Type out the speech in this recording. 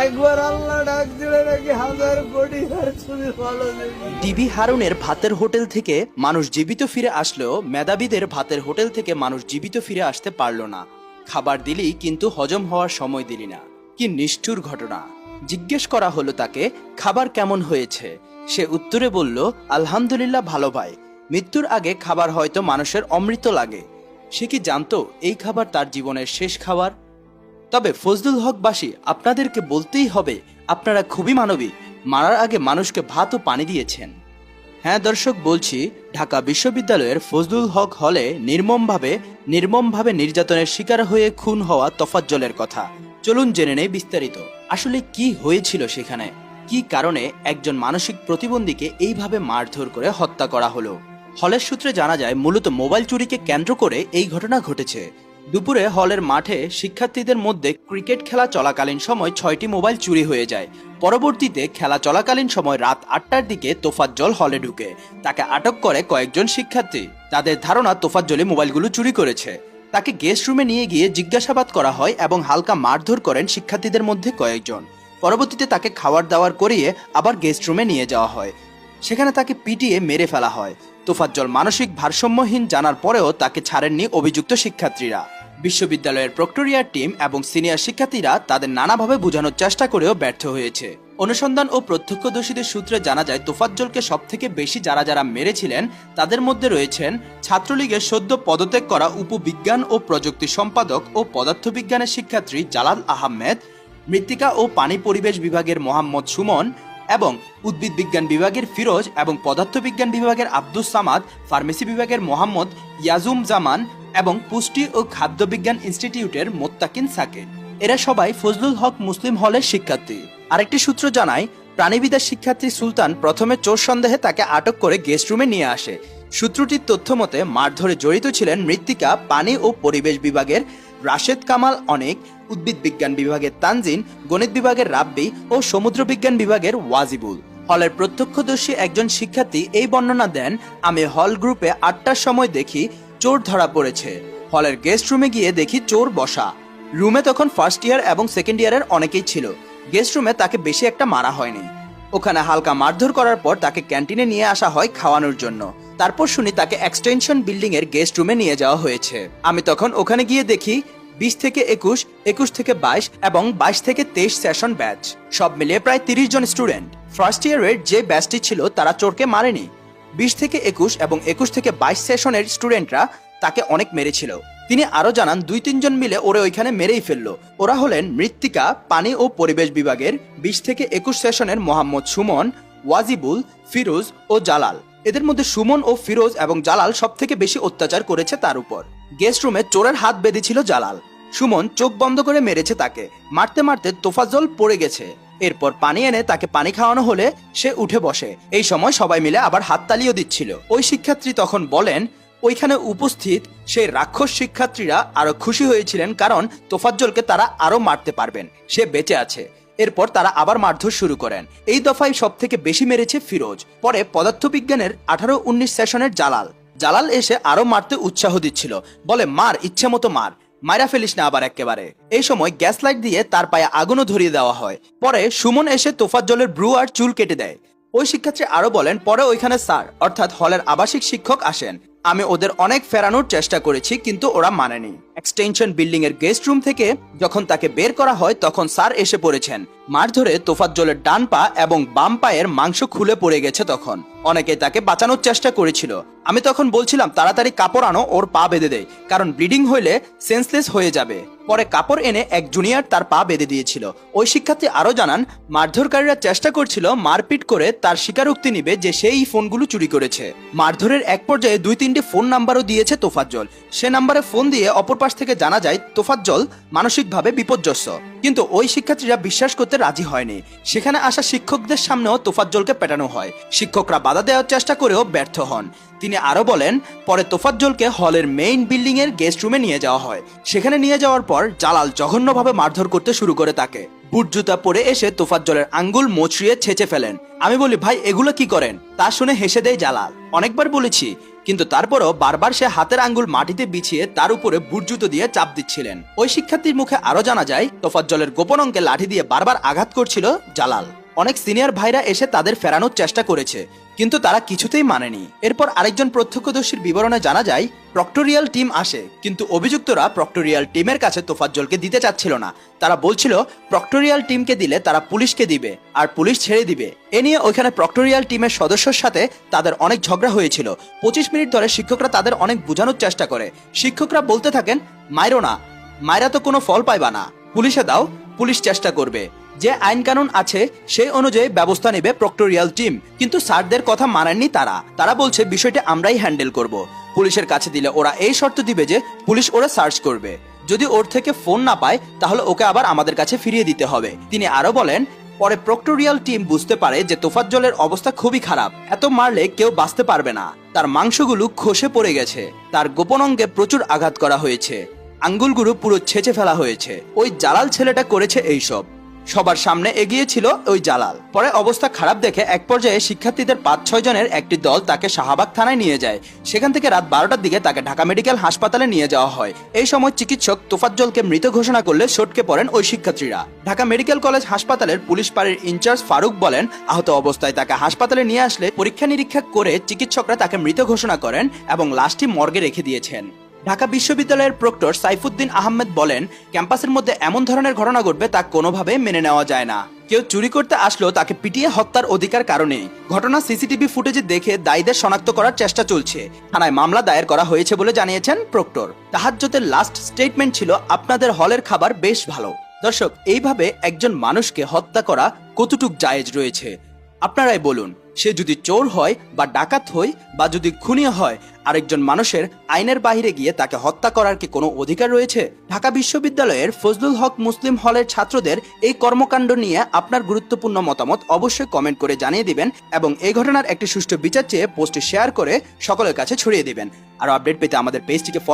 একবার আল্লাহ ডাক দিলে নাকি হাজার কোটি আর তুমি বলো ডিবি হারুনের ভাতের হোটেল থেকে মানুষ জীবিত ফিরে আসলেও মেধাবীদের ভাতের হোটেল থেকে মানুষ জীবিত ফিরে আসতে পারল না। খাবার দিলি কিন্তু হজম হওয়ার সময় দিলি না। কি নিষ্ঠুর ঘটনা। জিজ্ঞেস করা হলো তাকে খাবার কেমন হয়েছে। সে উত্তরে বলল, আলহামদুলিল্লাহ ভালো ভাই। মৃত্যুর আগে খাবার হয়তো মানুষের অমৃত লাগে। সে কি জানতো এই খাবার তার জীবনের শেষ খাবার? তবে ফজলুল হকবাসী আপনাদেরকে বলতেই হবে, আপনারা খুবই মানবিক। মারার আগে মানুষকে ভাত ও পানি দিয়েছেন। হ্যাঁ দর্শক, বলছি ঢাকা বিশ্ববিদ্যালয়ের ফজলুল হক হলে নির্মমভাবে নির্যাতনের শিকার হয়ে খুন হওয়া তোফাজ্জলের কথা। চলুন জেনে নেই বিস্তারিত। আসলে কি হয়েছিল সেখানে, কি কারণে একজন মানসিক প্রতিবন্ধীকে এইভাবে মারধর করে হত্যা করা হলো। হলের সূত্রে জানা যায় মূলত মোবাইল চুরিকে কেন্দ্র করে এই ঘটনা ঘটেছে। দুপুরে হলের মাঠে শিক্ষার্থীদের মধ্যে ক্রিকেট খেলা চলাকালীন সময় 6টি মোবাইল চুরি হয়ে যায়। পরবর্তীতে খেলা চলাকালীন সময় রাত 8টার দিকে তোফাজ্জল হলে ঢুকে। তাকে আটক করে কয়েকজন শিক্ষার্থী। তাদের ধারণা তোফাজ্জলই মোবাইলগুলো চুরি করেছে। তাকে গেস্ট রুমে নিয়ে গিয়ে জিজ্ঞাসাবাদ করা হয় এবং হালকা মারধর করেন শিক্ষার্থীদের মধ্যে কয়েকজন। পরবর্তীতে তাকে খাবার দাবার করিয়ে আবার গেস্ট রুমে নিয়ে যাওয়া হয়। সেখানে তাকে পিটিয়ে মেরে ফেলা হয়। তোফাজ্জল মানসিক ভারসাম্যহীন জানার পরেও তাকে ছাড়েননি অভিযুক্ত শিক্ষার্থীরা। বিশ্ববিদ্যালয়ের প্রক্টোরিয়ার টিম এবং সিনিয়র শিক্ষার্থীরা তাদের নানাভাবে বোঝানোর চেষ্টা করেও ব্যর্থ হয়েছে। অনুসন্ধান ও প্রত্যক্ষদর্শীদের সূত্রে জানা যায় তোফাজ্জলকে সবথেকে বেশি যারা মেরেছিলেন তাদের মধ্যে রয়েছেন ছাত্রলীগের সদ্য পদত্যাগ করা উপবিজ্ঞান ও প্রযুক্তি সম্পাদক ও পদার্থবিজ্ঞানের শিক্ষার্থী জালাল আহমেদ, মৃত্তিকা ও পানি পরিবেশ বিভাগের মোহাম্মদ সুমন এবং উদ্ভিদ বিজ্ঞান বিভাগের ফিরোজ এবং পদার্থবিজ্ঞান বিভাগের আব্দুস সামাদ, ফার্মেসি বিভাগের মোহাম্মদ ইয়াজুম জামান এবং পুষ্টি ও খাদ্য বিজ্ঞান ইনস্টিটিউটের মোত্তাকিন সাকিন। এরা সবাই ফজলুল হক মুসলিম হলের শিক্ষার্থী। আরেকটি সূত্র জানায় প্রাণীবিদ্যার শিক্ষার্থী সুলতান প্রথমে চোর সন্দেহে তাকে আটক করে গেস্ট রুমে নিয়ে আসে। সূত্রটির তথ্য মতে মারধরে জড়িত ছিলেন মৃত্তিকা, পানি ও পরিবেশ বিভাগের রাশেদ কামাল অনেক, উদ্ভিদ বিজ্ঞান বিভাগের তানজিন, গণিত বিভাগের রাব্বি ও সমুদ্র বিজ্ঞান বিভাগের ওয়াজিবুল। হলের প্রত্যক্ষদর্শী একজন শিক্ষার্থী এই বর্ণনা দেন, আমি হল গ্রুপে 8টার সময় দেখি চোর ধরা পড়েছে। হলের গেস্ট রুমে গিয়ে দেখি চোর বসা। রুমে তখন ফার্স্ট ইয়ার এবং সেকেন্ড ইয়ারের অনেকেই ছিল। গেস্ট রুমে তাকে বেশি একটা মারা হয়নি। ওখানে হালকা মারধর করার পর তাকে ক্যান্টিনে নিয়ে আসা হয় খাওয়ানোর জন্য। তারপর শুনি তাকে এক্সটেনশন বিল্ডিং এর গেস্ট রুমে নিয়ে যাওয়া হয়েছে। আমি তখন ওখানে গিয়ে দেখি 20 থেকে 21, 21 থেকে 22 এবং 22 থেকে 23 সেশন ব্যাচ, সব মিলিয়ে প্রায় 30 জন স্টুডেন্ট। ফার্স্ট ইয়ারের যে ব্যাচটি ছিল তারা চোরকে মারেনি। 20 থেকে 21 এবং 21 থেকে 22 সেশনের স্টুডেন্টরা তাকে অনেক মেরেছিল। তিনি আরো জানান 2-3 জন মিলে ওরে ওইখানে মেরেই ফেললো। ওরা হলেন মৃত্তিকা, পানি ও পরিবেশ বিভাগের 20 থেকে 21 সেশনের মোহাম্মদ সুমন, ওয়াজিবুল, ফিরোজ ও জালাল। এদের মধ্যে সুমন ও ফিরোজ এবং জালাল সব থেকে বেশি অত্যাচার করেছে তার উপর। গেস্ট রুমে চোরের হাত বেঁধেছিল জালাল। সুমন চোখ বন্ধ করে মেরেছে তাকে। মারতে মারতে তোফাজ্জল পড়ে গেছে। এরপর পানি এনে তাকে পানি খাওয়ানো হলে সে উঠে বসে। এই সময় সবাই মিলে আবার হাততালিও দিচ্ছিল। ওই শিক্ষার্থী তখন বলেন, ওইখানে উপস্থিত সেই রাক্ষস শিক্ষার্থীরা আরো খুশি হয়েছিলেন কারণ তোফাজ্জলকে তারা আরো মারতে পারবেন, সে বেঁচে আছে। এরপর তারা আবার মারধর শুরু করেন। এই দফায় সব থেকে বেশি মেরেছে ফিরোজ। পরে পদার্থবিজ্ঞানের 18-19 সেশনের জালাল এসে আরো মারতে উৎসাহ দিচ্ছিল, বলে মার, ইচ্ছে মতো মার, মাইরা ফেলিস না আবার একেবারে। এই সময় গ্যাস লাইট দিয়ে তার পায়ে আগুনও ধরিয়ে দেওয়া হয়। পরে সুমন এসে তোফাজ্জলের ব্রু আর চুল কেটে দেয়। ওই শিক্ষার্থী আরো বলেন, পরে ওইখানে স্যার অর্থাৎ হলের আবাসিক শিক্ষক আসেন। আমি ওদের অনেক ফেরানোর চেষ্টা করেছি কিন্তু ওরা মানেনি। এক্সটেনশন বিল্ডিং এর গেস্ট রুম থেকে যখন তাকে বের করা হয় তখন স্যার এসে পড়েছেন। মারধরে তোফাজ্জলের ডান পা এবং বাম পায়ের মাংস খুলে পড়ে গেছে। তখন অনেকে তাকে বাঁচানোর চেষ্টা করেছিল। আমি তখন বলছিলাম তাড়াতাড়ি কাপড় আনো, ওর পা বেঁধে দেয়, কারণ ব্লিডিং হইলে সেন্সলেস হয়ে যাবে। পরে কাপড় এনে এক জুনিয়র তার পা বেঁধে দিয়েছিল। ওই শিক্ষার্থী আরো জানান, মারধরকারীরা চেষ্টা করছিল মারপিট করে তার স্বীকারোক্তি নিবে যে সেই ফোনগুলো চুরি করেছে। মারধরের এক পর্যায়ে 2-3টি ফোন নাম্বারও দিয়েছে তোফাজ্জল। সে নাম্বারে ফোন দিয়ে অপর পাশ থেকে জানা যায় তোফাজ্জল মানসিকভাবে বিপর্যস্ত। কিন্তু ওই শিক্ষার্থীরা বিশ্বাস করতে রাজি হয়নি। সেখানে আসা শিক্ষকদের সামনেও তোফাজ্জলকে পেটানো হয়। শিক্ষকরা বাধা দেওয়ার চেষ্টা করেও ব্যর্থ হন। তিনি আরো বলেন, পরে তোফাজ্জলকে হলের মেইন বিল্ডিং এর গেস্ট রুমে নিয়ে যাওয়া হয়। সেখানে নিয়ে যাওয়ার পর জালাল জঘন্যভাবে মারধর করতে শুরু করে তাকে। বুট জুতা পরে এসে তোফাজ্জলের আঙ্গুল মোচড়িয়ে ছেঁচে ফেলেন। আমি বলি, ভাই এগুলো কি করেন? তা শুনে হেসে দেয় জালাল। অনেকবার বলেছি কিন্তু তারপরও বারবার সে হাতের আঙ্গুল মাটিতে বিছিয়ে তার উপরে বুটজুতো দিয়ে চাপ দিচ্ছিলেন। ওই শিক্ষার্থীর মুখে আরো জানা যায়, তোফাজ্জলের গোপন অঙ্কে লাঠি দিয়ে বারবার আঘাত করছিল জালাল। অনেক সিনিয়র ভাইরা এসে তাদের ফেরানোর চেষ্টা করেছে, কিন্তু তারা কিছুতেই মানেনি। এরপর আরেকজন প্রত্যক্ষদর্শীর বিবরণে জানা যায়, প্রক্টোরিয়াল টিম আসে, কিন্তু অভিযুক্তরা প্রক্টোরিয়াল টিমের কাছে তোফাজ্জলকে দিতে চাচ্ছিল না। তারা বলছিল প্রক্টোরিয়াল টিমকে দিলে তারা পুলিশকে দিবে আর পুলিশ ছেড়ে দিবে। এ নিয়ে ওইখানে প্রক্টোরিয়াল টিমের সদস্যর সাথে তাদের অনেক ঝগড়া হয়েছিল। 25 মিনিট ধরে শিক্ষকরা তাদের অনেক বোঝানোর চেষ্টা করে। শিক্ষকরা বলতে থাকেন, মাইরো না, মাইরা তো কোনো ফল পাইবা না, পুলিশে দাও, পুলিশ চেষ্টা করবে, যে আইন কানুন আছে সেই অনুযায়ী ব্যবস্থা নেবে প্রক্টোরিয়াল টিম। কিন্তু স্যারদের কথা মানেননি তারা বলছে বিষয়টা আমরাই হ্যান্ডেল করব। পুলিশের কাছে দিলে ওরা এই শর্ত দিবে যে পুলিশ ওরা সার্চ করবে, যদি ওর থেকে ফোন না পায় তাহলে ওকে আবার আমাদের কাছে ফিরিয়ে দিতে হবে। তিনি আরো বলেন, পরে প্রক্টোরিয়াল টিম বুঝতে পারে যে তোফাজ্জলের অবস্থা খুবই খারাপ, এত মারলে কেউ বাঁচতে পারবে না। তার মাংসগুলো খসে পড়ে গেছে, তার গোপন অঙ্গে প্রচুর আঘাত করা হয়েছে, আঙ্গুলগুলো পুরো ছেঁচে ফেলা হয়েছে। ওই জালাল ছেলেটা করেছে এইসব। সবার সামনে এগিয়েছিল ওই জালাল। পরে অবস্থা খারাপ দেখে এক পর্যায়ে শিক্ষার্থীদের 5-6 জনের একটি দল তাকে শাহবাগ থানায় নিয়ে যায়। সেখান থেকে রাত 12টার দিকে তাকে ঢাকা মেডিকেল হাসপাতালে নিয়ে যাওয়া হয়। এই সময় চিকিৎসক তোফাজ্জলকে মৃত ঘোষণা করলে সটকে পড়েন ওই শিক্ষার্থীরা। ঢাকা মেডিকেল কলেজ হাসপাতালের পুলিশ পাড়ির ইনচার্জ ফারুক বলেন, আহত অবস্থায় তাকে হাসপাতালে নিয়ে আসলে পরীক্ষা নিরীক্ষা করে চিকিৎসকরা তাকে মৃত ঘোষণা করেন এবং লাশটি মর্গে রেখে দিয়েছেন। ঢাকা বিশ্ববিদ্যালয়ের প্রক্টর সাইফুদ্দিন আহমেদ বলেন, ক্যাম্পাসের মধ্যে এমন ধরনের ঘটনা ঘটবে তা কোনোভাবে মেনে নেওয়া যায় না। কেউ চুরি করতে আসলেও তাকে পিটিয়ে হত্যার অধিকার কারণেই। ঘটনা সিসিটিভি ফুটেজে দেখে দায়ীদের শনাক্ত করার চেষ্টা চলছে। থানায় মামলা দায়ের করা হয়েছে বলে জানিয়েছেন প্রক্টর। তাহাজ্জুদের লাস্ট স্টেটমেন্ট ছিল, আপনাদের হলের খাবার বেশ ভালো। দর্শক, এইভাবে একজন মানুষকে হত্যা করা কতটুক জায়েজ রয়েছে আপনারাই বলুন। সে যদি চোর হয় বা ডাকাত হয় বা যদি খুনি হয়, আরেকজন মানুষের আইনের বাইরে গিয়ে তাকে হত্যা করার কি কোনো অধিকার রয়েছে? ঢাকা বিশ্ববিদ্যালয়ের ফজলুল হক মুসলিম হলের ছাত্রদের এই কর্মকাণ্ড নিয়ে আপনার গুরুত্বপূর্ণ মতামত অবশ্যই কমেন্ট করে জানিয়ে দিবেন এবং এই ঘটনার একটি সুষ্ঠু বিচার চেয়ে পোস্টটি শেয়ার করে সকলের কাছে ছড়িয়ে দিবেন। আর আপডেট পেতে আমাদের পেজটিকে